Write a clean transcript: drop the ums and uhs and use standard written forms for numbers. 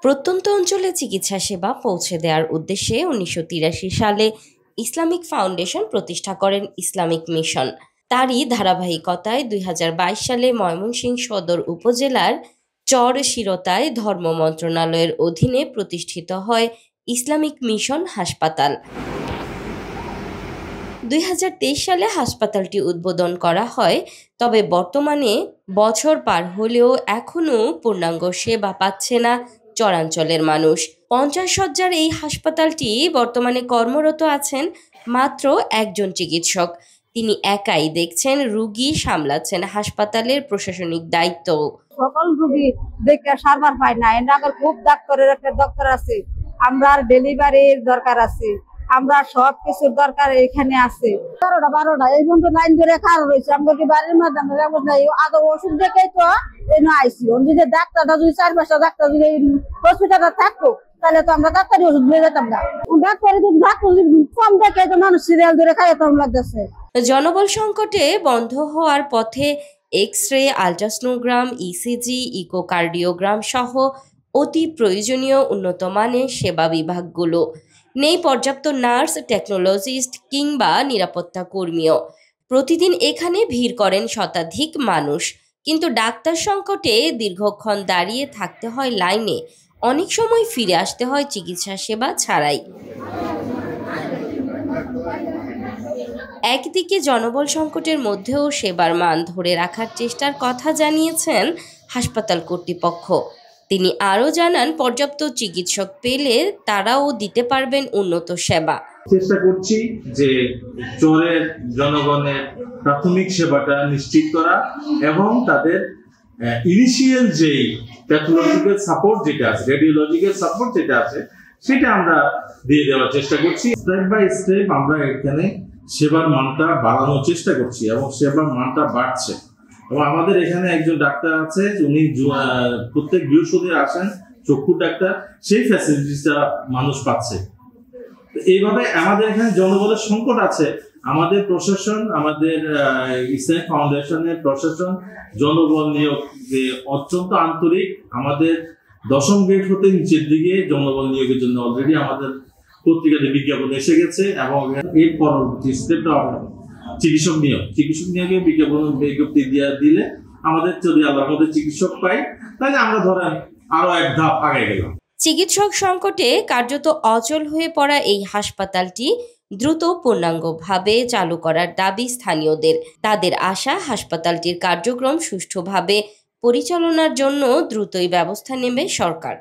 প্রত্যন্ত অঞ্চলে চিকিৎসা সেবা পৌঁছে দেওয়ার উদ্দেশ্যে ১৯৮৩ সালে ইসলামিক ফাউন্ডেশন প্রতিষ্ঠা করেন ইসলামিক মিশন। তারই ধারাবাহিকতায় ২০২২ সালে ময়মনসিংহ সদর উপজেলার চরশিরতায় ধর্ম মন্ত্রণালয়ের অধীনে প্রতিষ্ঠিত হয় ইসলামিক মিশন হাসপাতাল। ২০২৩ সালে হাসপাতালটি উদ্বোধন করা হয়, তবে বর্তমানে বছর পার হলেও এখনও পূর্ণাঙ্গ সেবা পাচ্ছে না চরাঞ্চলের মানুষ। ৫০ শয্যার এই হাসপাতালটি বর্তমানে কর্মরত আছেন মাত্র একজন চিকিৎসক। তিনি একাই দেখছেন রোগী, সামলাচ্ছেন হাসপাতালের প্রশাসনিক দায়িত্ব। সকল রোগী দেখে সারবার পায় না, এনাদের খুব ডাক্তারের একটা দরকার আছে, আমরা ডেলিভারির দরকার আছে, আমরা সব কিছুর দরকার এখানে আছে। ১২টা এই পর্যন্ত লাইন ধরে খারাপ রয়েছে। আমরা কি বাড়ির মাধ্যমে আদৌ ওষুধ দেখেই তো আইসি। যদি ডাক্তারটা যদি ৪-৫টা ডাক্তার যদি হসপিটালটা থাকতো তাহলে তো আমরা ডাক্তারি ওষুধ নিয়ে যেতাম না। ডাক্তারি ডাক্তার কম দেখে তো মানুষ সিরিয়াল ধরে খাইতাম লাগতেছে। জনবল সংকটে বন্ধ হওয়ার পথে এক্স-রে, আল্ট্রাসোনোগ্রাম, ইসিজি, ইকোকার্ডিওগ্রাম সহ অতি প্রয়োজনীয় উন্নত মানের সেবা বিভাগগুলো। নেই পর্যাপ্ত নার্স, টেকনোলজিস্ট কিংবা নিরাপত্তা কর্মীও। প্রতিদিন এখানে ভিড় করেন শতাধিক মানুষ, কিন্তু ডাক্তার সংকটে দীর্ঘক্ষণ দাঁড়িয়ে থাকতে হয় লাইনে। অনেক সময় ফিরে আসতে হয় চিকিৎসা সেবা ছাড়াই। একদিকে জনবল সংকটের মধ্যেও সেবার মান ধরে রাখার চেষ্টার কথা জানিয়েছেন হাসপাতাল কর্তৃপক্ষ। তিনি আরও জানান, পর্যাপ্ত চিকিৎসক পেলে তারাও দিতে পারবেন উন্নত সেবা। চেষ্টা করছি যে চরের জনগণের প্রাথমিক সেবাটা নিশ্চিত করা এবং তাদের ইনিশিয়াল যেই প্যাথোলজিক্যাল সাপোর্ট যেটা আছে, রেডিওলজিক্যাল সাপোর্ট যেটা আছে, সেটা আমরা দিয়ে দেওয়ার চেষ্টা করছি। স্টেপ বাই স্টেপ আমরা এখানে সেবার মানটা বাড়ানোর চেষ্টা করছি এবং সেবার মানটা বাড়ছে। এবং আমাদের এখানে একজন ডাক্তার আছে, উনি প্রত্যেক বৃহস্পতি আসেন, চক্ষুর ডাক্তার, সেই ফ্যাসিলিটিসটা মানুষ পাচ্ছে। এইভাবে আমাদের এখানে জনবলের সংকট আছে। আমাদের প্রশাসন, আমাদের ইসলামিক ফাউন্ডেশনের প্রশাসন জনবল নিয়োগ অত্যন্ত আন্তরিক। আমাদের ১০ম গ্রেড হতে নিচের দিকে জনবল নিয়োগের জন্য অলরেডি আমাদের পত্রিকাতে বিজ্ঞাপন এসে গেছে এবং এর পরবর্তী স্টেপটা চিকিৎসক নিয়োগে বিজ্ঞপ্তি দিলে আমাদের যদি আল্লাহর মধ্যে চিকিৎসক পাই তাহলে আমরা ধরেন আরো এক ধাপ আগে গেলাম। চিকিৎসক সংকটে কার্যত অচল হয়ে পড়া এই হাসপাতালটি দ্রুত পূর্ণাঙ্গভাবে চালু করার দাবি স্থানীয়দের। তাদের আশা, হাসপাতালটির কার্যক্রম সুষ্ঠুভাবে পরিচালনার জন্য দ্রুতই ব্যবস্থা নেবে সরকার।